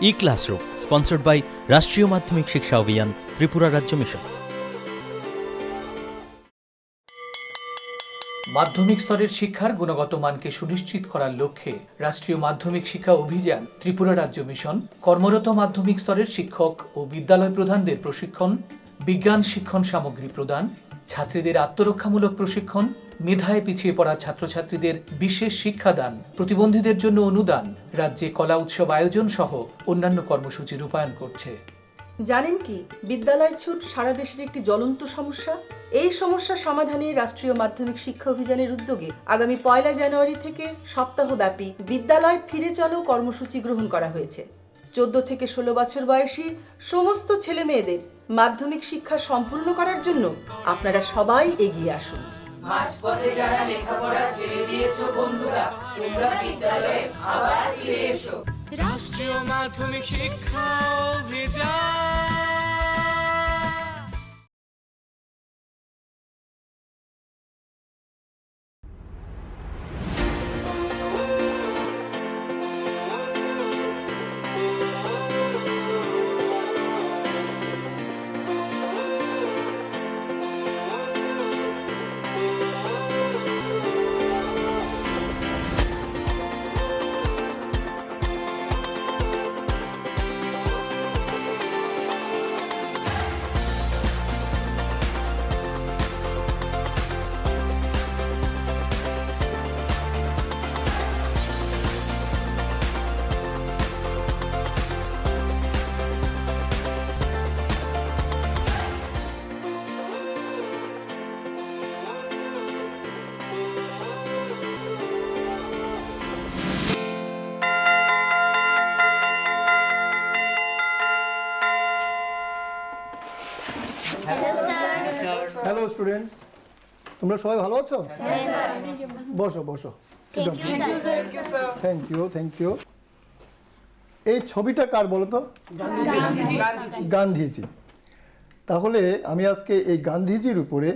E-Classroom, sponsored by রাষ্ট্রীয় মাধ্যমিক শিক্ষা অভিযান, ত্রিপুরা রাজ্য মিশন। মাধ্যমিক স্তরের শিক্ষার গুণগত মানকে সুনিশ্চিত করার লক্ষ্যে রাষ্ট্রীয় মাধ্যমিক শিক্ষা অভিযান, ত্রিপুরা রাজ্য মিশন কর্মরত মাধ্যমিক স্তরের শিক্ষক ও বিদ্যালয় প্রধানদের প্রশিক্ষণ, বিজ্ঞান শিক্ষণ সামগ্রী প্রদান, ছাত্রীদের আত্মরক্ষামূলক প্রশিক্ষণ, মেধায় পিছিয়ে পড়া ছাত্রছাত্রীদের বিশেষ শিক্ষাদান, প্রতিবন্ধীদের জন্য অনুদান, রাজ্যে কলা উৎসব আয়োজন সহ অন্যান্য কর্মসূচি রূপায়ণ করছে। জানেন কি, বিদ্যালয় ছুট সারা দেশের একটি জ্বলন্ত সমস্যা। এই সমস্যা সমাধানে রাষ্ট্রীয় মাধ্যমিক শিক্ষা অভিযানের উদ্যোগে আগামী 1 জানুয়ারি থেকে সপ্তাহব্যাপী বিদ্যালয় ফিরে চলো কর্মসূচি গ্রহণ করা হয়েছে। 14 থেকে 16 বছর বয়সী সমস্ত ছেলে মেয়েদের মাধ্যমিক শিক্ষা সম্পূর্ণ করার জন্য আপনারা সবাই এগিয়ে আসুন। মাঝপথে যারা লেখাপড়া ছেড়ে দিয়েছো বন্ধুরা, তোমরা বিদ্যালয়ে আবার ফিরে এসো। রাষ্ট্রীয় মাধ্যমিক শিক্ষা অভিযান। হ্যালো স্টুডেন্টস, তোমরা সবাই ভালো আছো? বসো বসো। Thank you. এই ছবিটা কার বলো তো? গান্ধীজি। তাহলে আমি আজকে এই গান্ধীজির উপরে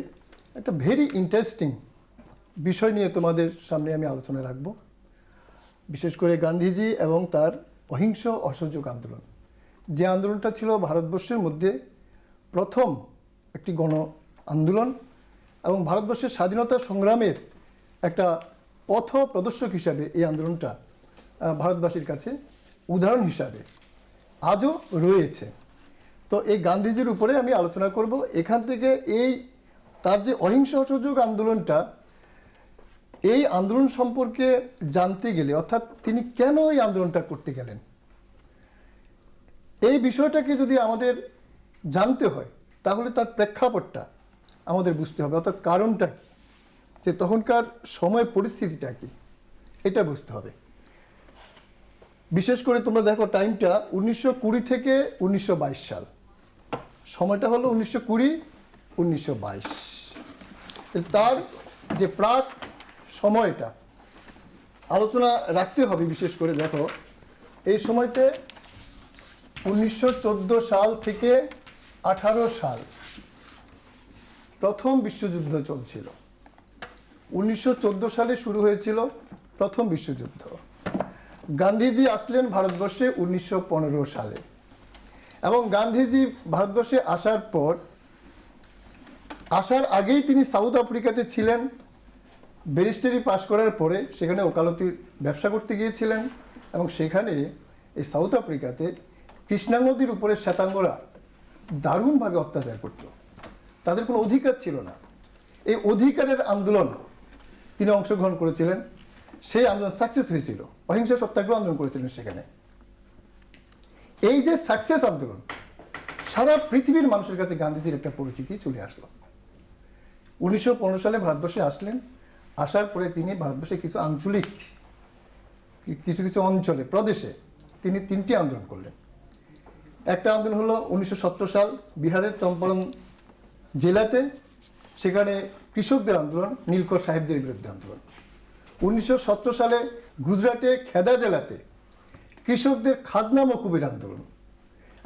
একটা ভেরি ইন্টারেস্টিং বিষয় নিয়ে তোমাদের সামনে আমি আলোচনা রাখব। বিশেষ করে গান্ধীজি এবং তার অহিংস অসহযোগ আন্দোলন, যে আন্দোলনটা ছিল ভারতবর্ষের মধ্যে প্রথম একটি গণ আন্দোলন এবং ভারতবর্ষের স্বাধীনতা সংগ্রামের একটা পথ প্রদর্শক হিসাবে এই আন্দোলনটা ভারতবাসীর কাছে উদাহরণ হিসাবে আজও রয়েছে। তো এই গান্ধীজির উপরে আমি আলোচনা করব। এখান থেকে তার যে অহিংস অসহযোগ আন্দোলনটা, এই আন্দোলন সম্পর্কে জানতে গেলে, অর্থাৎ তিনি কেন এই আন্দোলনটা করতে গেলেন, এই বিষয়টাকে যদি আমাদের জানতে হয় তাহলে তার প্রেক্ষাপটটা আমাদের বুঝতে হবে, অর্থাৎ কারণটা কী, যে তখনকার সময়ের পরিস্থিতিটা কী, এটা বুঝতে হবে। বিশেষ করে তোমরা দেখো টাইমটা 1920 থেকে 1922 সাল, সময়টা হলো 1920-1922। তার যে প্রাক সময়টা আলোচনা রাখতে হবে। বিশেষ করে দেখো এই সময়তে 1914 সাল থেকে 18 সাল প্রথম বিশ্বযুদ্ধ চলছিল। 1914 সালে শুরু হয়েছিল প্রথম বিশ্বযুদ্ধ। গান্ধীজি আসলেন ভারতবর্ষে 1915 সালে এবং গান্ধীজি ভারতবর্ষে আসার আগেই তিনি সাউথ আফ্রিকাতে ছিলেন। ব্যারিস্টারি পাশ করার পরে সেখানে ওকালতির ব্যবসা করতে গিয়েছিলেন এবং সেখানে এই সাউথ আফ্রিকাতে কৃষ্ণা নদীর উপরে শ্বেতাঙ্গরা দারুণভাবে অত্যাচার করত, তাদের কোনো অধিকার ছিল না। এই অধিকারের আন্দোলন তিনি অংশগ্রহণ করেছিলেন, সেই আন্দোলন সাকসেস হয়েছিল, অহিংসা সত্যাগ্রহ আন্দোলন করেছিলেন সেখানে। এই যে সাকসেস আন্দোলন, সারা পৃথিবীর মানুষের কাছে গান্ধীজির একটা পরিচিতি চলে আসলো। 1915 সালে ভারতবর্ষে আসলেন। আসার পরে তিনি ভারতবর্ষে কিছু আঞ্চলিক কিছু অঞ্চলে, প্রদেশে তিনি 3টি আন্দোলন করলেন। একটা আন্দোলন হলো 1917 সাল বিহারের চম্পারণ জেলাতে, সেখানে কৃষকদের আন্দোলন, নীলকর সাহেবদের বিরুদ্ধে আন্দোলন। 1917 সালে গুজরাটের খেদা জেলাতে কৃষকদের খাজনা মকুবের আন্দোলন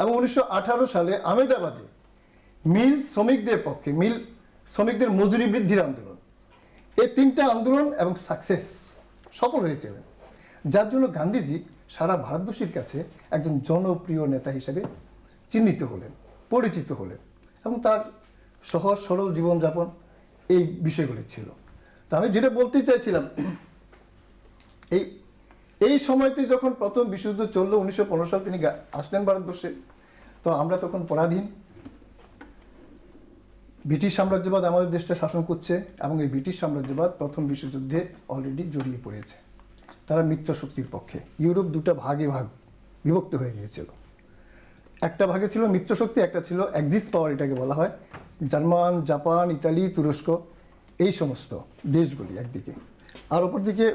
এবং 1918 সালে আহমেদাবাদে মিল শ্রমিকদের পক্ষে, মিল শ্রমিকদের মজুরি বৃদ্ধির আন্দোলন। এই 3টা আন্দোলন এবং সাকসেস সফল হয়েছিলেন, যার জন্য গান্ধীজি সারা ভারতবর্ষের কাছে একজন জনপ্রিয় নেতা হিসেবে চিহ্নিত হলেন, পরিচিত হলেন, এবং তার সহজ সরল জীবনযাপন এই বিষয়গুলি ছিল। তো আমি যেটা বলতে চাইছিলাম, এই সময়তে যখন প্রথম বিশ্বযুদ্ধ চললো 1915 সাল তিনি আসলেন ভারতবর্ষে, তো আমরা তখন পরাধীন, ব্রিটিশ সাম্রাজ্যবাদ আমাদের দেশটা শাসন করছে, এবং এই ব্রিটিশ সাম্রাজ্যবাদ প্রথম বিশ্বযুদ্ধে অলরেডি জড়িয়ে পড়েছে। তারা মিত্র শক্তির পক্ষে। ইউরোপ দুটা ভাগে বিভক্ত হয়ে গিয়েছিল। একটা ভাগে ছিল মিত্র শক্তি, একটা ছিল অ্যাক্সিস পাওয়ার, এটাকে বলা হয় জার্মান, জাপান, ইতালি, তুরস্ক, এই সমস্ত দেশগুলি একদিকে। আর অপরদিকে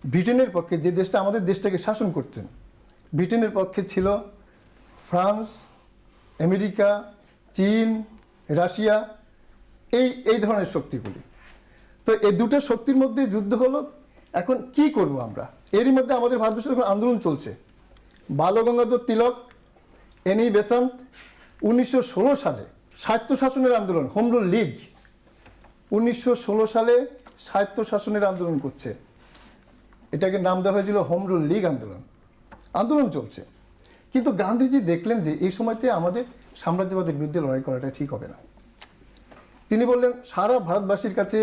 ব্রিটেনের পক্ষে, যে দেশটা আমাদের দেশটাকে শাসন করতেন, ব্রিটেনের পক্ষে ছিল ফ্রান্স, আমেরিকা, চীন, রাশিয়া, এই ধরনের শক্তিগুলি। তো এই দুটো শক্তির মধ্যে যুদ্ধ হলো। এখন কি করব আমরা? এরই মধ্যে আমাদের ভারতবর্ষে যখন আন্দোলন চলছে, বালগঙ্গাধর তিলক, এনি বেসান্ত 1916 সালে স্বায়ত্তশাসনের আন্দোলন, হোম রুল লীগ 1916 সালে স্বায়ত্তশাসনের আন্দোলন করছে। এটাকে নাম দেওয়া হয়েছিল হোম রুল লীগ আন্দোলন। আন্দোলন চলছে, কিন্তু গান্ধীজি দেখলেন যে এই সময়তে আমাদের সাম্রাজ্যবাদের বিরুদ্ধে লড়াই করাটা ঠিক হবে না। তিনি বললেন, সারা ভারতবাসীর কাছে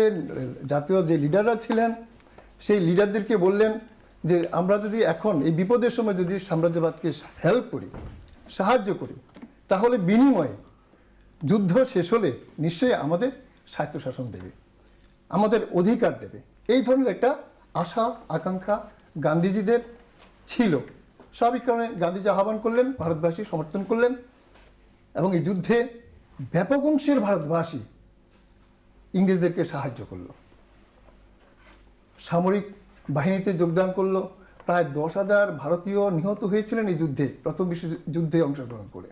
জাতীয় যে লিডাররা ছিলেন, সেই লিডারদেরকে বললেন যে আমরা যদি এখন এই বিপদের সময় যদি সাম্রাজ্যবাদকে হেল্প করি, সাহায্য করি, তাহলে বিনিময়ে যুদ্ধ শেষ হলে নিশ্চয়ই আমাদের স্বায়ত্তশাসন দেবে, আমাদের অধিকার দেবে। এই ধরনের একটা আশা আকাঙ্ক্ষা গান্ধীজিদের ছিল। স্বাভাবিক কারণে গান্ধীজি আহ্বান করলেন, ভারতবাসী সমর্থন করলেন, এবং এই যুদ্ধে ব্যাপক অংশের ভারতবাসী ইংরেজদেরকে সাহায্য করলো, সামরিক বাহিনীতে যোগদান করলো। প্রায় 10,000 ভারতীয় নিহত হয়েছিলেন এই যুদ্ধে, প্রথম বিশ্বযুদ্ধে অংশগ্রহণ করে।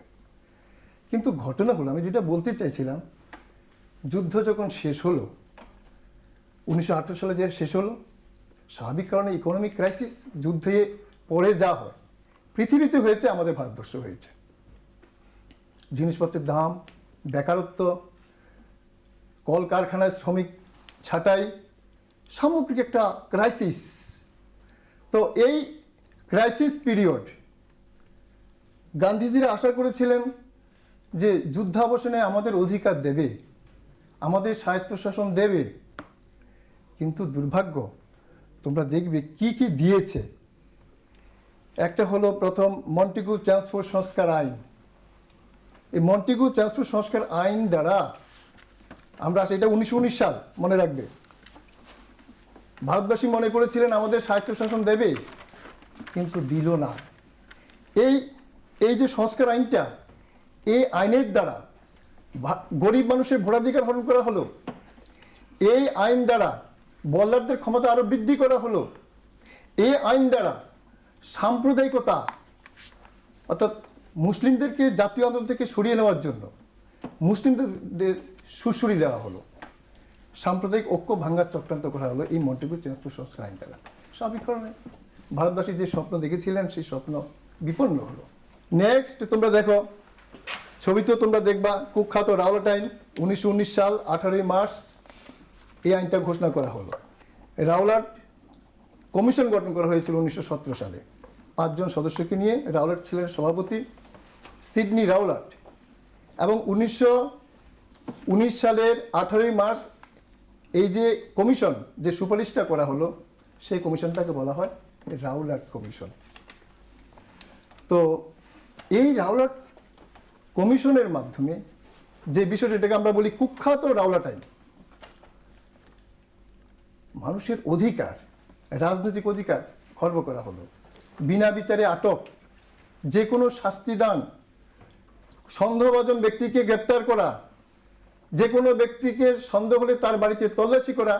কিন্তু ঘটনা হলো, আমি যেটা বলতে চাইছিলাম, যুদ্ধ যখন শেষ হলো 1918 সালে, যে শেষ হলো, স্বাভাবিক কারণে ইকোনমিক ক্রাইসিস, যুদ্ধে পরে যা হয় পৃথিবীতে হয়েছে, আমাদের ভারতবর্ষ হয়েছে। জিনিসপত্রের দাম, বেকারত্ব, কলকারখানায় শ্রমিক ছাঁটাই, সামগ্রিক একটা ক্রাইসিস। তো এই ক্রাইসিস পিরিয়ড গান্ধীজিরা আশা করেছিলেন যে যুদ্ধাবসানে আমাদের অধিকার দেবে, আমাদের স্বায়ত্তশাসন দেবে। কিন্তু দুর্ভাগ্য, তোমরা দেখবে কি কি দিয়েছে। একটা হলো প্রথম মন্টেগু ট্রান্সপোর্ট সংস্কার আইন। এই মন্টেগু ট্রান্সপোর্ট সংস্কার আইন দ্বারা আমরা, এটা 1919 সাল, মনে রাখবে, ভারতবাসী মনে করেছিলেন আমাদের স্বায়ত্তশাসন দেবে, কিন্তু দিল না। এই যে সংস্কার আইনটা, এই আইনের দ্বারা গরিব মানুষের ভোটাধিকার হরণ করা হলো। এই আইন দ্বারা বল্লারদের ক্ষমতা আরও বৃদ্ধি করা হলো। এই আইন দ্বারা সাম্প্রদায়িকতা, অর্থাৎ মুসলিমদেরকে জাতীয় আন্দোলন থেকে সরিয়ে নেওয়ার জন্য মুসলিমদের সুড়সুড়ি দেওয়া হলো, সাম্প্রদায়িক ঐক্য ভাঙ্গার চক্রান্ত করা হলো এই মন্টেগু ট্রান্সপোর্ট সংস্কার আইন দ্বারা। স্বাভাবিক কারণে ভারতবাসী যে স্বপ্ন দেখেছিলেন, সেই স্বপ্ন বিপন্ন হলো। নেক্সট তোমরা দেখো, ছবিতেও তোমরা দেখবা, কুখ্যাত রাওলাট আইন 1919 সাল 18 মার্চ এই আইনটা ঘোষণা করা হলো। রাওলাট কমিশন গঠন করা হয়েছিল 1917 সালে, 5 জন সদস্যকে নিয়ে। রাওলাট ছিলেন সভাপতি, সিডনি রাওলাট। এবং 1919 সালের 18 মার্চ এই যে কমিশন, যে সুপারিশটা করা হলো, সেই কমিশনটাকে বলা হয় রাওলাট কমিশন। তো এই রাওলাট কমিশনের মাধ্যমে যে বিষয়টা, এটাকে আমরা বলি কুখ্যাত রাওলাট আইন, মানুষের অধিকার, রাজনৈতিক অধিকার খর্ব করা হলো। বিনা বিচারে আটক, যে কোনো শাস্তিদান, সন্দেহভাজন ব্যক্তিকে গ্রেপ্তার করা, যে কোনো ব্যক্তিকে সন্দেহ হলে তার বাড়িতে তল্লাশি করা,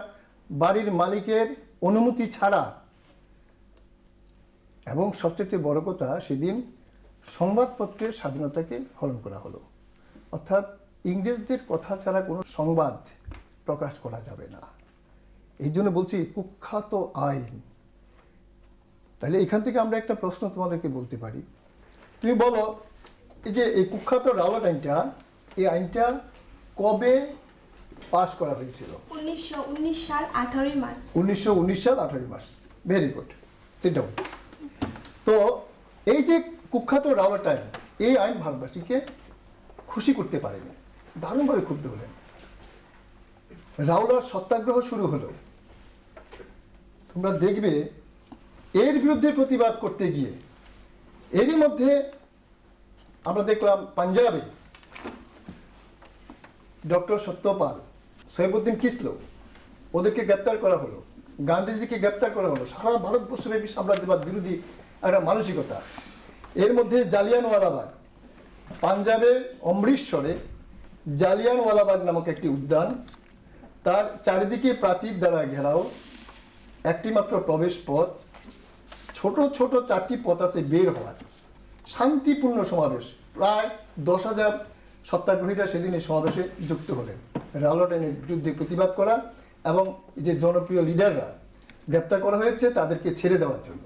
বাড়ির মালিকের অনুমতি ছাড়া। এবং সবচেয়ে বড় কথা, সেদিন সংবাদপত্রের স্বাধীনতাকে হরণ করা হলো। অর্থাৎ ইংরেজদের কথা ছাড়া কোনো সংবাদ প্রকাশ করা যাবে না। এই জন্য বলছি কুখ্যাত আইন। তাহলে এখান থেকে আমরা একটা প্রশ্ন তোমাদেরকে বলতে পারি। তুমি বলো, এই যে এই কুখ্যাত রাওলাট আইনটা, এই আইনটা কবে পাস করা হয়েছিল? 1919 সাল 18 মার্চ। 1919 সাল 18 March. Very good, sit down. তো এই যে কুখ্যাত রাওলাট আইন, এই আইন ভারতবাসীকে খুশি করতে পারেনি, দারুণভাবে ক্ষুব্ধ হলেন। রাওলাট সত্যাগ্রহ শুরু হলো। তোমরা দেখবে এর বিরুদ্ধে প্রতিবাদ করতে গিয়ে এরই মধ্যে আমরা দেখলাম পাঞ্জাবে ডক্টর সত্যপাল, সৈয়বুদ্দিন কিসলো, ওদেরকে গ্রেপ্তার করা হলো, গান্ধীজিকে গ্রেপ্তার করা হলো। সারা ভারতবর্ষব্যাপী সাম্রাজ্যবাদ বিরোধী একটা মানসিকতা। এর মধ্যে জালিয়ানওয়ালাবাগ, পাঞ্জাবের অমৃতসরে জালিয়ানওয়ালাবাগ নামক একটি উদ্যান, তার চারিদিকে প্রাচীর দ্বারা ঘেরাও, একটি মাত্র প্রবেশ পথ, ছোট ছোট 4টি পথ আছে বের হওয়ার, শান্তিপূর্ণ সমাবেশ। প্রায় 10,000 সত্যাগ্রহীরা সেদিন এই সমাবেশে যুক্ত হলেন রাওলাট আইনের বিরুদ্ধে প্রতিবাদ করা এবং যে জনপ্রিয় লিডাররা গ্রেপ্তার করা হয়েছে তাদেরকে ছেড়ে দেওয়ার জন্য।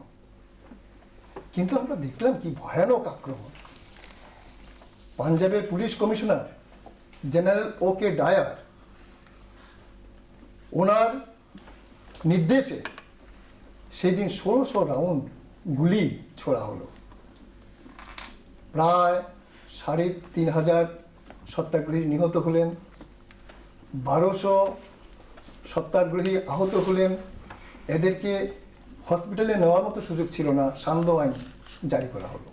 কিন্তু আমরা দেখলাম কি ভয়ানক আক্রমণ। পাঞ্জাবের পুলিশ কমিশনার জেনারেল ওকে ডায়ার, ওনার নির্দেশে সেই দিন 1600 রাউন্ড গুলি ছোড়া হলো। প্রায় 3,500 সত্যাগ্রহী নিহত হলেন, 1200 সত্যাগ্রহী আহত হলেন। এদেরকে হসপিটালে নেওয়ার মতো সুযোগ ছিল না, সান্ধ্য আইন জারি করা হলো।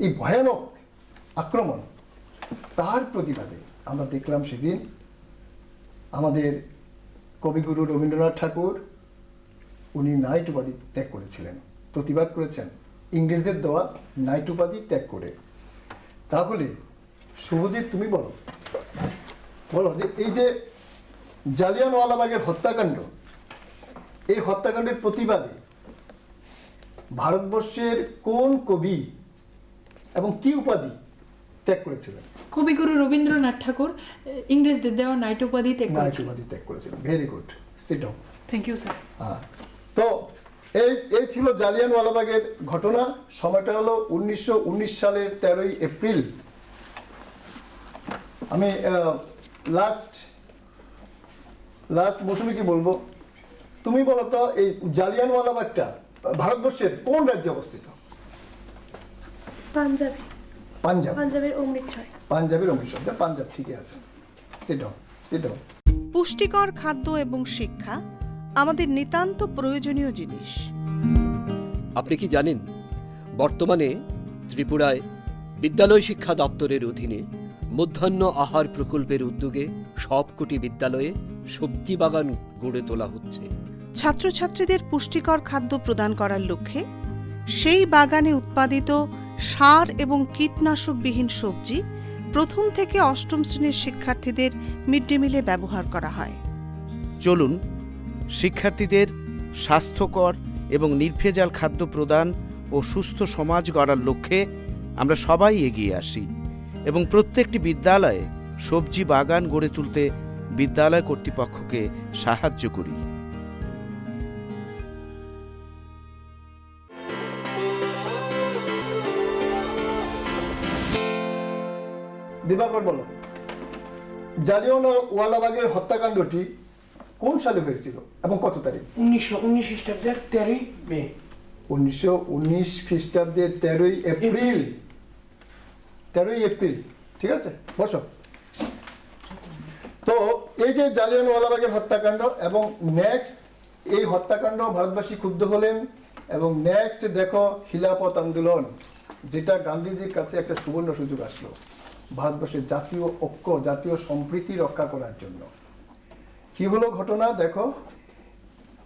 এই ভয়ানক আক্রমণ, তার প্রতিবাদে আমরা দেখলাম সেদিন আমাদের কবিগুরু রবীন্দ্রনাথ ঠাকুর, উনি নাইট উপাধি ত্যাগ করেছিলেন, প্রতিবাদ করেছেন ইংরেজদের দেওয়া নাইট উপাধি ত্যাগ করে। তাহলে শুভজিৎ তুমি বলো যে এই যে জালিয়ানওয়ালাবাগের হত্যাকাণ্ড, এই হত্যাকাণ্ডের প্রতিবাদে ভারতবর্ষের কোন কবি এবং কি উপাধি ত্যাগ করেছিলেন? কবিগুরু রবীন্দ্রনাথ ঠাকুর ইংরেজদের দেওয়া নাইট উপাধি ত্যাগ নাইট উপাধি ত্যাগ করেছিলেন। Very good, sit down. Thank you sir. তো এই ছিল জালিয়ানওয়ালাবাগের ঘটনা। সময়টা হলো 1919 সালের 13ই এপ্রিল। আমি লাস্ট মৌসুমে কি বলবো, তুমি বলো তো এই জালিয়ানওয়ালাবাগটা ভারতবর্ষের কোন রাজ্যে অবস্থিত? পাঞ্জাবে। পাঞ্জাব, পাঞ্জাবের অমৃতসর। পাঞ্জাবের অমৃতসর। পাঞ্জাব ঠিকই আছে। Sit down. পুষ্টিকর খাদ্য এবং শিক্ষা আমাদের নিতান্ত প্রয়োজনীয় জিনিস। আপনি কি জানেন বর্তমানে ত্রিপুরায় বিদ্যালয় শিক্ষা দপ্তরের অধীনে মধ্যাহ্ন আহার প্রকল্পের উদ্যোগে সবকটি বিদ্যালয়ে সবজি বাগান গড়ে তোলা হচ্ছে। ছাত্রছাত্রীদের পুষ্টিকর খাদ্য প্রদান করার লক্ষ্যে সেই বাগানে উৎপাদিত সার এবং কীটনাশকবিহীন সবজি প্রথম থেকে অষ্টম শ্রেণীর শিক্ষার্থীদের মিড ডে মিলে ব্যবহার করা হয়। চলুন শিক্ষার্থীদের স্বাস্থ্যকর এবং নির্ভেজাল খাদ্য প্রদান ও সুস্থ সমাজ গড়ার লক্ষ্যে আমরা সবাই এগিয়ে আসি এবং প্রত্যেকটি বিদ্যালয়ে সবজি বাগান গড়ে তুলতে বিদ্যালয় কর্তৃপক্ষকে সাহায্য করি। দিবাকর বলো, জালিয়ানওয়ালাবাগের হত্যাকাণ্ডটি কোন সালে হয়েছিল এবং কত তারিখ? 1919 খ্রিস্টাব্দের 13ই মে। 1919 খ্রিস্টাব্দের 13ই এপ্রিল। 13ই এপ্রিল, ঠিক আছে, বসো। তো এই যে জালিয়ানওয়ালাবাগের হত্যাকাণ্ড এবং নেক্সট এই হত্যাকাণ্ড ভারতবাসী ক্ষুব্ধ হলেন এবং নেক্সট দেখো খিলাফত আন্দোলন, যেটা গান্ধীজির কাছে একটা সুবর্ণ সুযোগ আসলো ভারতবর্ষের জাতীয় ঐক্য, জাতীয় সম্প্রীতি রক্ষা করার জন্য। কি হলো ঘটনা দেখো,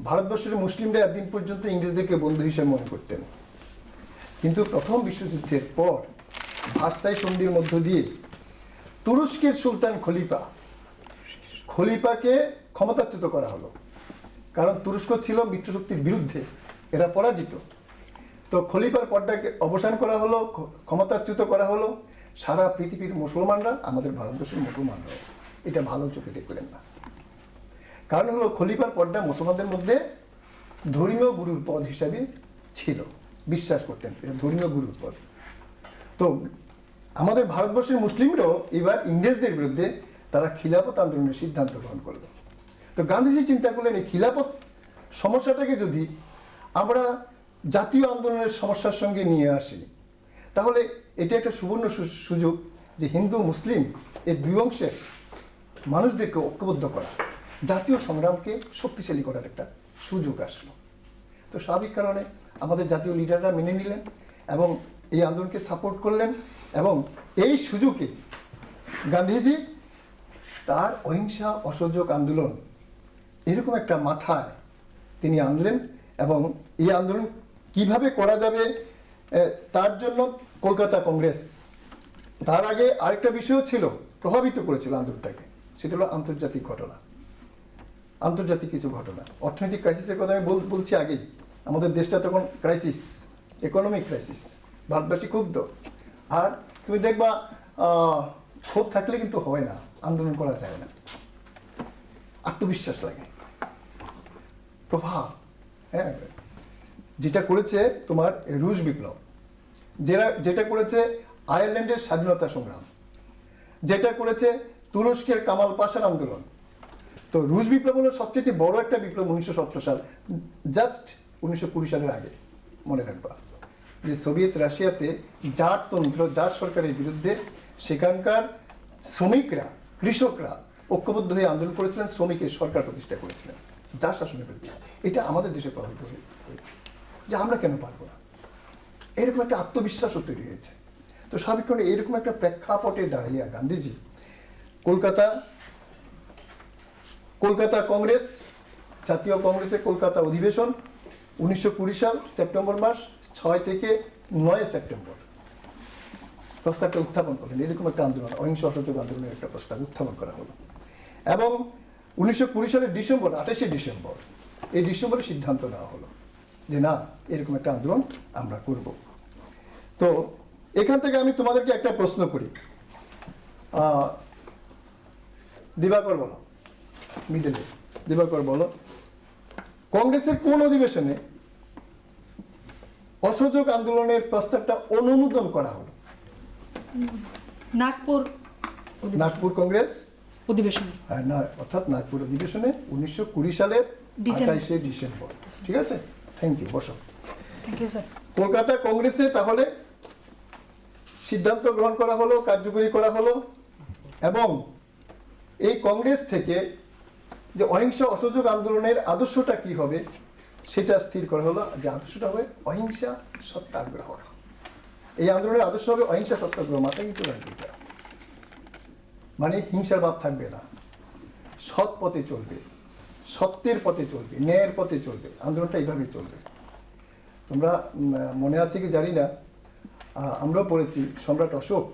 ভারতবর্ষের মুসলিমরা একদিন পর্যন্ত ইংরেজদেরকে বন্ধু হিসেবে মনে করতেন, কিন্তু প্রথম বিশ্বযুদ্ধের পর ভার্সাই সন্ধির মধ্য দিয়ে তুরস্কের সুলতান খলিফাকে ক্ষমতাচ্যুত করা হলো, কারণ তুরস্ক ছিল মিত্রশক্তির বিরুদ্ধে, এরা পরাজিত। তো খলিফার পদটাকে অবসান করা হলো, ক্ষমতাচ্যুত করা হলো। সারা পৃথিবীর মুসলমানরা, আমাদের ভারতবর্ষের মুসলমানরা এটা ভালো চোখে দেখলেন না, কারণ হলো খলিফার পদটা মুসলমানদের মধ্যে ধর্মীয় গুরুর পদ হিসাবে ছিল, বিশ্বাস করতেন এটা ধর্মীয় গুরুর পদ। তো আমাদের ভারতবর্ষের মুসলিমরাও এবার ইংরেজদের বিরুদ্ধে তারা খিলাফত আন্দোলনের সিদ্ধান্ত গ্রহণ করলো। তো গান্ধীজি চিন্তা করলেন এই খিলাফত সমস্যাটাকে যদি আমরা জাতীয় আন্দোলনের সমস্যার সঙ্গে নিয়ে আসি, তাহলে এটা একটা সুবর্ণ সুযোগ যে হিন্দু মুসলিম এই দুই অংশের মানুষদেরকে ঐক্যবদ্ধ করা, জাতীয় সংগ্রামকে শক্তিশালী করার একটা সুযোগ আসলো। তো স্বাভাবিক কারণে আমাদের জাতীয় লিডাররা মেনে নিলেন এবং এই আন্দোলনকে সাপোর্ট করলেন, এবং এই সুযোগে গান্ধীজি তার অহিংসা অসহযোগ আন্দোলন এরকম একটা মাথায় তিনি আনলেন, এবং এই আন্দোলন কিভাবে করা যাবে তার জন্য কলকাতা কংগ্রেস, তার আগে আরেকটা বিষয়ও ছিল প্রভাবিত করেছিল আন্দোলনটাকে, সেটা হলো আন্তর্জাতিক ঘটনা, আন্তর্জাতিক কিছু ঘটনা। অর্থনৈতিক ক্রাইসিসের কথা আমি বলছি আগেই, আমাদের দেশটা তখন ক্রাইসিস, ইকোনমিক ক্রাইসিস, ভারতবাসী ক্ষুব্ধ। আর তুমি দেখবা ক্ষোভ থাকলে কিন্তু হয় না, আন্দোলন করা যায় না, আত্মবিশ্বাস লাগে, প্রভাব। হ্যাঁ, যেটা করেছে তোমার রুশ বিপ্লব, যেটা করেছে আয়ারল্যান্ডের স্বাধীনতা সংগ্রাম, যেটা করেছে তুরস্কের কামাল পাশার আন্দোলন। তো রুশ বিপ্লব হলো সবচেয়ে বড় একটা বিপ্লব 1917 সাল, জাস্ট 1920 সালের আগে। মনে রাখবা যে সোভিয়েত রাশিয়াতে জারতন্ত্র, জার সরকারের বিরুদ্ধে সেখানকার শ্রমিকরা, কৃষকরা ঐক্যবদ্ধ হয়ে আন্দোলন করেছিলেন, শ্রমিকের সরকার প্রতিষ্ঠা করেছিলেন জার শাসনের বিরুদ্ধে। এটা আমাদের দেশে প্রভাবিত হয়েছে যে আমরা কেন পারবো না, এরকম একটা আত্মবিশ্বাসও তৈরি হয়েছে। তো স্বাভাবিক কারণে এরকম একটা প্রেক্ষাপটে দাঁড়িয়ে গান্ধীজি কলকাতা কংগ্রেস, জাতীয় কংগ্রেসের কলকাতা অধিবেশন 1920 সাল সেপ্টেম্বর মাস 6 থেকে 9 সেপ্টেম্বর প্রস্তাবটা উত্থাপন করলেন। এরকম একটা আন্দোলন, অহিংস অসহযোগ আন্দোলনের একটা প্রস্তাব উত্থাপন করা হলো, এবং 1920 সালের ডিসেম্বর, 28শে ডিসেম্বর, এই ডিসেম্বরে সিদ্ধান্ত নেওয়া হলো যে না, এরকম একটা আন্দোলন আমরা করব। তো এখান থেকে আমি তোমাদেরকে একটা প্রশ্ন করি, দিবাকর বলো, মিডলে দিবাকর বলো, কংগ্রেসের কোন অধিবেশনে অসহযোগ আন্দোলনের প্রস্তাবটা অনুমোদন করা হলো? নাগপুর কংগ্রেস অধিবেশনে, অর্থাৎ নাগপুর অধিবেশনে 1920 সালের 28শে ডিসেম্বর। ঠিক আছে, থ্যাংক ইউ, বসো। Thank you sir. কলকাতা কংগ্রেসে তাহলে সিদ্ধান্ত গ্রহণ করা হলো, কার্যকরী করা হলো, এবং এই কংগ্রেস থেকে যে অহিংস অসহযোগ আন্দোলনের আদর্শটা কি হবে সেটা স্থির করা হলো, যে আদর্শটা হবে অহিংসা সত্যাগ্রহ। এই আন্দোলনের আদর্শ হবে অহিংসা সত্যাগ্রহ, মাথায় কিন্তু রাখবে এটা, মানে হিংসার ভাব থাকবে না, সৎ পথে চলবে, সত্যের পথে চলবে, ন্যায়ের পথে চলবে, আন্দোলনটা এইভাবেই চলবে। তোমরা মনে আছে কি জানি না, আমরাও পড়েছি সম্রাট অশোক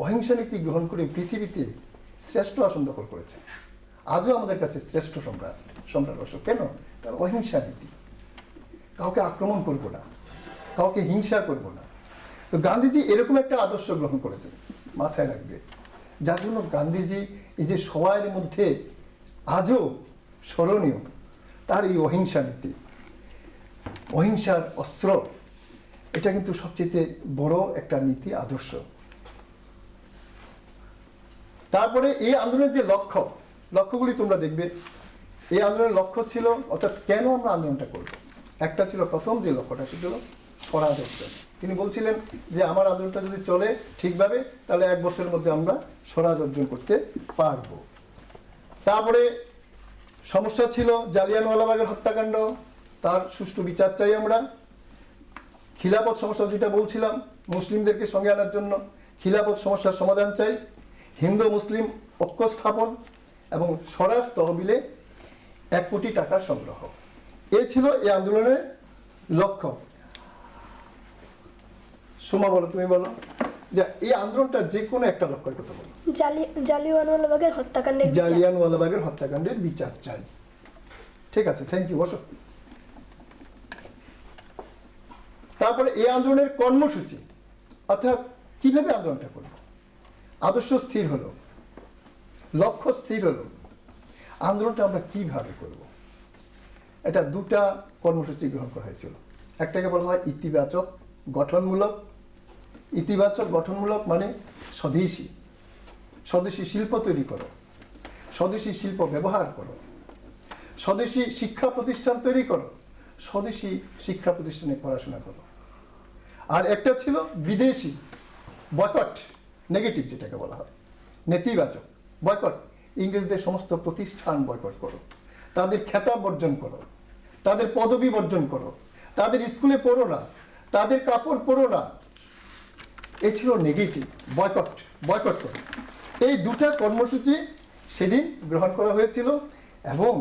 অহিংসা নীতি গ্রহণ করে পৃথিবীতে শ্রেষ্ঠ আসন দখল করেছে। আজও আমাদের কাছে শ্রেষ্ঠ সম্রাট অশোক। কেন? তার অহিংসা নীতি, কাউকে আক্রমণ করব না, কাউকে হিংসা করব না। তো গান্ধীজি এরকম একটা আদর্শ গ্রহণ করেছেন, মাথায় রাখবে, যার জন্য গান্ধীজি এই যে সবার মধ্যে আজও স্মরণীয়, তার এই অহিংসা নীতি, অহিংসার অস্ত্র, এটা কিন্তু সবচেয়ে বড় একটা নীতি, আদর্শ। তারপরে এই আন্দোলনের যে লক্ষ্যগুলি তোমরা দেখবে, এই আন্দোলনের লক্ষ্য ছিল, অর্থাৎ কেন আমরা আন্দোলনটা করব, একটা ছিল প্রথম যে লক্ষ্যটা, সেটা হলো স্বরাজ অর্জন। তিনি বলছিলেন যে আমার আন্দোলনটা যদি চলে ঠিকভাবে, তাহলে 1 বছরের মধ্যে আমরা স্বরাজ অর্জন করতে পারবো। তারপরে সমস্যা ছিল জালিয়ানওয়ালাবাগের হত্যাকাণ্ড, তার সুষ্ঠু বিচার চাই আমরা। খিলাফত সমস্যা যেটা বলছিলাম, মুসলিমদেরকে সঙ্গে আনার জন্য খিলাফত সমস্যার সমাধান চাই, হিন্দু মুসলিম ঐক্য স্থাপন, এবং স্বরাজ তহবিলে 1 কোটি টাকা সংগ্রহ। এই ছিল এই আন্দোলনের লক্ষ্য। সুমা বলো, তুমি বলো যে এই আন্দোলনটা যে কোনো একটা লক্ষ্যের কথা বলো। জালিয়ানওয়ালাবাগের হত্যাকাণ্ডের বিচার চাই। ঠিক আছে, থ্যাংক ইউ, বসো। তারপরে এই আন্দোলনের কর্মসূচি, অর্থাৎ কিভাবে আন্দোলনটা করব, আদর্শ স্থির হলো, লক্ষ্য স্থির হলো, আন্দোলনটা আমরা কিভাবে করব। এটা 2টা কর্মসূচি গ্রহণ করা হয়েছিল। একটাকে বলা হয় ইতিবাচক গঠনমূলক। ইতিবাচক গঠনমূলক মানে স্বদেশী শিল্প তৈরি করো, স্বদেশী শিল্প ব্যবহার করো, স্বদেশী শিক্ষা প্রতিষ্ঠান তৈরি করো, স্বদেশি শিক্ষা প্রতিষ্ঠানে পড়াশোনা করো। আর একটা ছিল বিদেশি বয়কট, নেগেটিভ যেটাকে বলা হয়, নেতিবাচক বয়কট। ইংরেজদের সমস্ত প্রতিষ্ঠান বয়কট করো, তাদের খেতাব বর্জন করো, তাদের পদবি বর্জন করো, তাদের স্কুলে পড়ো না, তাদের কাপড় পরো না। এই ছিল নেগেটিভ, বয়কট, বয়কট করো। এই দুটা কর্মসূচি সেদিন গ্রহণ করা হয়েছিল এবং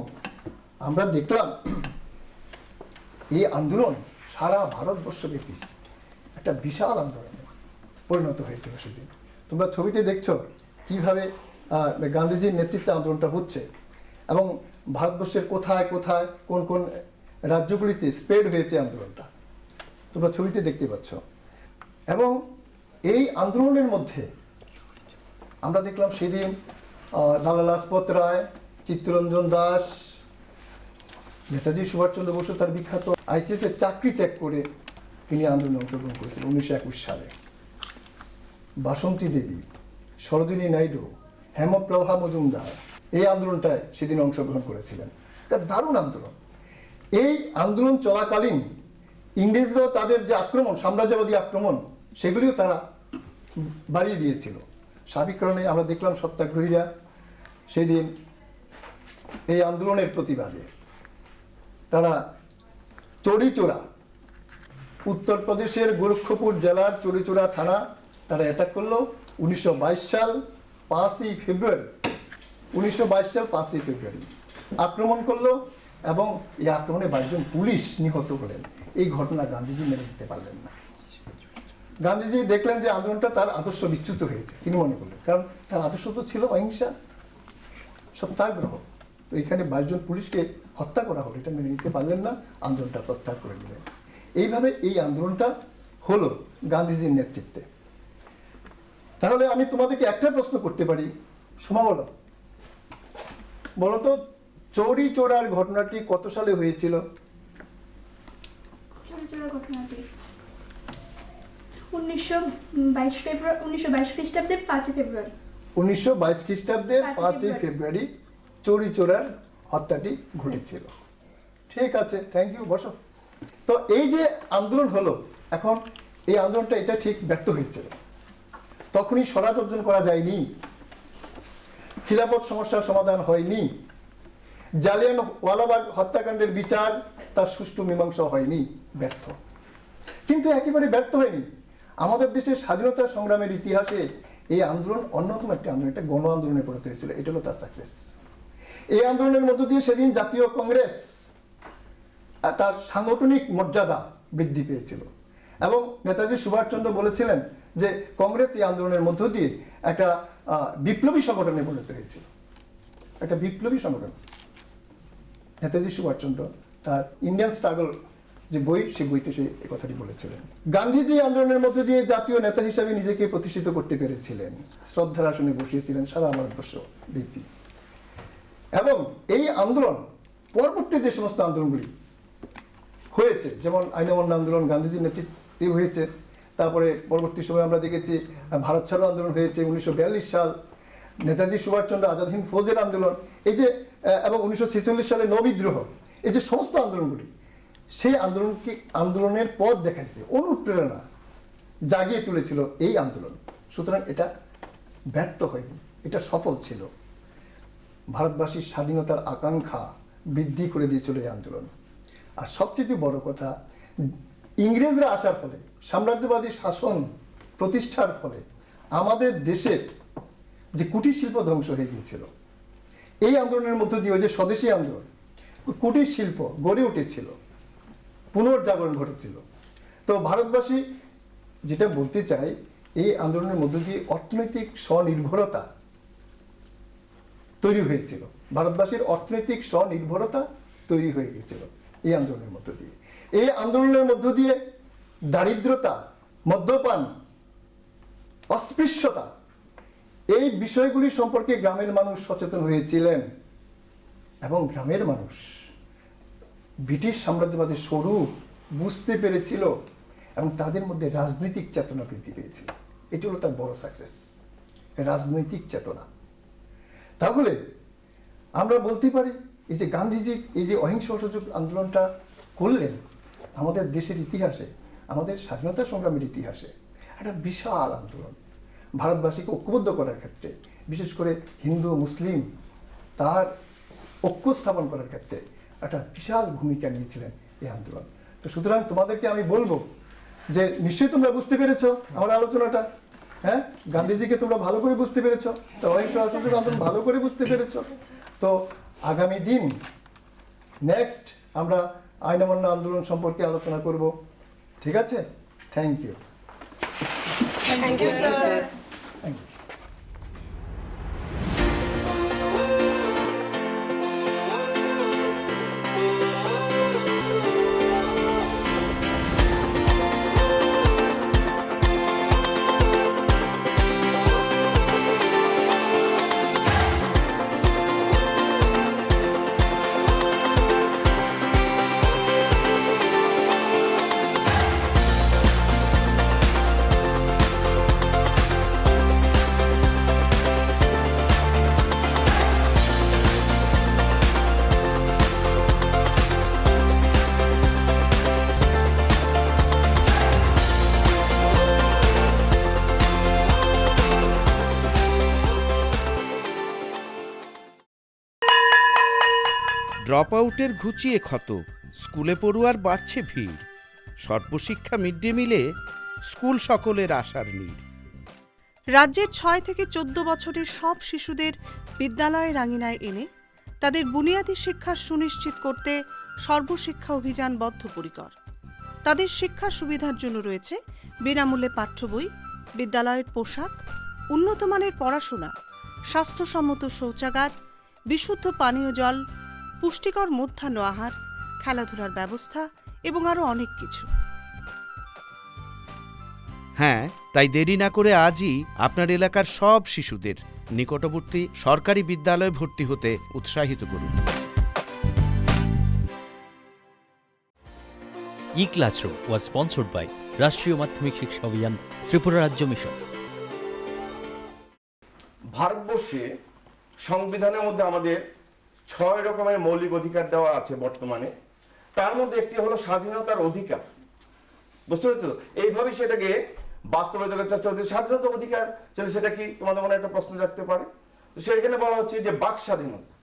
আমরা দেখলাম এই আন্দোলন সারা ভারতবর্ষব্যাপী একটা বিশাল আন্দোলনে পরিণত হয়েছিল সেদিন। তোমরা ছবিতে দেখছো কীভাবে গান্ধীজির নেতৃত্বে আন্দোলনটা হচ্ছে এবং ভারতবর্ষের কোথায় কোথায় কোন কোন রাজ্যগুলিতে স্প্রেড হয়েছে আন্দোলনটা, তোমরা ছবিতে দেখতে পাচ্ছ। এবং এই আন্দোলনের মধ্যে আমরা দেখলাম সেদিন লালা লাজপত রায়, চিত্তরঞ্জন দাস, নেতাজি সুভাষচন্দ্র বসু তার বিখ্যাত আইসিএসের চাকরি ত্যাগ করে তিনি আন্দোলনে অংশগ্রহণ করেছিলেন 1921 সালে। বাসন্তী দেবী, সরোজিনী নাইডু, হেমপ্রভা মজুমদার এই আন্দোলনটায় সেদিন অংশগ্রহণ করেছিলেন। এটা দারুণ আন্দোলন। এই আন্দোলন চলাকালীন ইংরেজরাও তাদের যে আক্রমণ, সাম্রাজ্যবাদী আক্রমণ, সেগুলিও তারা বাড়িয়ে দিয়েছিল। সার্বিক কারণে আমরা দেখলাম সত্যাগ্রহীরা সেদিন এই আন্দোলনের প্রতিবাদে তারা চৌরিচৌরা, উত্তরপ্রদেশের গোরক্ষপুর জেলার চৌরিচৌরা থানা তারা অ্যাটাক করলো 1922 সাল 5ই ফেব্রুয়ারি। 1922 সাল 5ই ফেব্রুয়ারি আক্রমণ করলো এবং এই আক্রমণে 22 জন পুলিশ নিহত হলেন। এই ঘটনা গান্ধীজি মেনে নিতে পারলেন না। গান্ধীজি দেখলেন যে আন্দোলনটা তার আদর্শ বিচ্যুত হয়েছে, তিনি মনে করলেন, কারণ তার আদর্শ তো ছিল অহিংসা, সত্যাগ্রহ। তো এখানে 22 জন পুলিশকে হত্যা করা হলো, এটা মেনে নিতে পারলেন না, আন্দোলনটা প্রত্যাহার করে দিলেন। এইভাবে এই আন্দোলনটা হলো গান্ধীজির নেতৃত্বে। তাহলে আমি তোমাদেরকে একটা প্রশ্ন করতে পারি, শোনা বলো তো চৌরিচৌরার ঘটনাটি কত সালে হয়েছিল? ঘটনাটি 1922 খ্রিস্টাব্দের 5ই ফেব্রুয়ারি। 1922 খ্রিস্টাব্দের 5ই ফেব্রুয়ারি চৌরিচৌরার হত্যাটি ঘটেছিল। ঠিক আছে, থ্যাংক ইউ, বসো। তো এই যে আন্দোলন হলো, এখন এই আন্দোলনটা এটা ঠিক ব্যর্থ হয়েছিল। তখনই স্বরাজ অর্জন করা যায়নি, খিলাফত সমস্যার সমাধান হয়নি, জালিয়ানওয়ালাবাগ হত্যাকাণ্ডের বিচার তার সুষ্ঠু মীমাংসা হয়নি, ব্যর্থ। কিন্তু একেবারে ব্যর্থ হয়নি। আমাদের দেশের স্বাধীনতা সংগ্রামের ইতিহাসে এই আন্দোলন অন্যতম একটি আন্দোলন, একটা গণ আন্দোলনে পরিণত হয়েছিল। এটা হলো তার সাকসেস। এই আন্দোলনের মধ্য দিয়ে সেদিন জাতীয় কংগ্রেস তার সাংগঠনিক মর্যাদা বৃদ্ধি পেয়েছিল এবং নেতাজি সুভাষচন্দ্র বলেছিলেন যে কংগ্রেস এই আন্দোলনের মধ্য দিয়ে একটা বিপ্লবী সংগঠনে পরিণত হয়েছিল, একটা বিপ্লবী সংগঠন। নেতাজি সুভাষচন্দ্র তার ইন্ডিয়ান স্ট্রাগল যে বই, সেই বইতে সে এই কথাটি বলেছিলেন। গান্ধীজি আন্দোলনের মধ্য দিয়ে জাতীয় নেতা হিসাবে নিজেকে প্রতিষ্ঠিত করতে পেরেছিলেন, শ্রদ্ধার আসনে বসিয়েছিলেন সারা ভারতবর্ষ ব্যাপী। এবং এই আন্দোলন পরবর্তী যে সমস্ত আন্দোলনগুলি হয়েছে, যেমন আইন অমান্য আন্দোলন গান্ধীজির নেতৃত্বে হয়েছে, তারপরে পরবর্তী সময় আমরা দেখেছি ভারত ছাড়ো আন্দোলন হয়েছে 1942 সাল, নেতাজি সুভাষচন্দ্র আজাদ হিন্দ ফৌজের আন্দোলন, এই যে এবং 1946 সালে নৌবিদ্রোহ, এই যে সমস্ত আন্দোলনগুলি, সেই আন্দোলনের পথ দেখাইছে, অনুপ্রেরণা জাগিয়ে তুলেছিল এই আন্দোলন। সুতরাং এটা ব্যর্থ হয়নি, এটা সফল ছিল। ভারতবাসীর স্বাধীনতার আকাঙ্ক্ষা বৃদ্ধি করে দিয়েছিল এই আন্দোলন। আর সবচেয়ে বড় কথা, ইংরেজরা আসার ফলে, সাম্রাজ্যবাদী শাসন প্রতিষ্ঠার ফলে আমাদের দেশের যে কুটির শিল্প ধ্বংস হয়ে গিয়েছিল, এই আন্দোলনের মধ্য দিয়ে ওই যে স্বদেশী আন্দোলন, কুটির শিল্প গড়ে উঠেছিল, পুনর্জাগরণ ঘটেছিল। তো ভারতবাসী যেটা বলতে চাই, এই আন্দোলনের মধ্য দিয়ে অর্থনৈতিক স্বনির্ভরতা তৈরি হয়েছিল, ভারতবাসীর অর্থনৈতিক স্বনির্ভরতা তৈরি হয়ে গেছিল এই আন্দোলনের মধ্য দিয়ে। এই আন্দোলনের মধ্য দিয়ে দারিদ্রতা, মদ্যপান, অস্পৃশ্যতা, এই বিষয়গুলি সম্পর্কে গ্রামের মানুষ সচেতন হয়েছিলেন এবং গ্রামের মানুষ ব্রিটিশ সাম্রাজ্যবাদের স্বরূপ বুঝতে পেরেছিল এবং তাদের মধ্যে রাজনৈতিক চেতনা বৃদ্ধি পেয়েছিল। এটি হলো তার বড় সাকসেস, রাজনৈতিক চেতনা। তাহলে আমরা বলতে পারি এই যে গান্ধীজি এই যে অহিংস অসহযোগ আন্দোলনটা করলেন আমাদের দেশের ইতিহাসে, আমাদের স্বাধীনতা সংগ্রামের ইতিহাসে একটা বিশাল আন্দোলন। ভারতবাসীকে ঐক্যবদ্ধ করার ক্ষেত্রে, বিশেষ করে হিন্দু মুসলিম তার ঐক্য স্থাপন করার ক্ষেত্রে একটা বিশাল ভূমিকা নিয়েছিলেন এই আন্দোলন। তো সুতরাং তোমাদেরকে আমি বলবো যে নিশ্চয়ই তোমরা বুঝতে পেরেছো আমার আলোচনাটা, হ্যাঁ, গান্ধীজিকে তোমরা ভালো করে বুঝতে পেরেছো, তো অহিংস অসহযোগ আন্দোলন ভালো করে বুঝতে পেরেছো। তো আগামী দিন নেক্সট আমরা আইন অমান্য আন্দোলন সম্পর্কে আলোচনা করব, ঠিক আছে? Thank you. Thank you sir. Drop আউটের ঘুচিয়ে ক্ষত, স্কুলে পড়ুয়ার বাড়ছে ভিড়। সর্বশিক্ষা মিড ডে মিলে স্কুল সকলের আশার নীড়। রাজ্যের 6 থেকে 14 বছরের সব শিশুদের বিদ্যালয়ের আঙিনায় এনে তাদের বুনিয়াদী শিক্ষা সুনিশ্চিত করতে সর্বশিক্ষা অভিযান বদ্ধপরিকর। তাদের শিক্ষার সুবিধার জন্য রয়েছে বিনামূল্যে পাঠ্য বই, বিদ্যালয়ের পোশাক, উন্নত মানের পড়াশোনা, স্বাস্থ্যসম্মত শৌচাগার, বিশুদ্ধ পানীয় জল, পুষ্টিকর মধ্যাহ্ন আহার, খেলাধুলার ব্যবস্থা এবং আরও অনেক কিছু। হ্যাঁ, তাই দেরি না করে আজই আপনার এলাকার সব শিশুদের নিকটবর্তী সরকারি বিদ্যালয়ে ভর্তি হতে উৎসাহিত করুন। E-Classroom was sponsored by রাষ্ট্রীয় মাধ্যমিক শিক্ষা অভিযান, ত্রিপুরা রাজ্য মিশন। ভারতবর্ষে সংবিধানের মধ্যে আমাদের 6 রকমের মৌলিক অধিকার দেওয়া আছে বর্তমানে। তার মধ্যে একটি হলো স্বাধীনতার অধিকার। বুঝতে পেরেছো? এইভাবে সেটাকে বাস্তবায়িত করার চেষ্টা হচ্ছে। স্বাধীনতার অধিকার সেটা কি তোমাদের মনে একটা প্রশ্ন জাগতে পারে? তো সেখানে বলা হচ্ছে যে বাক স্বাধীনতা।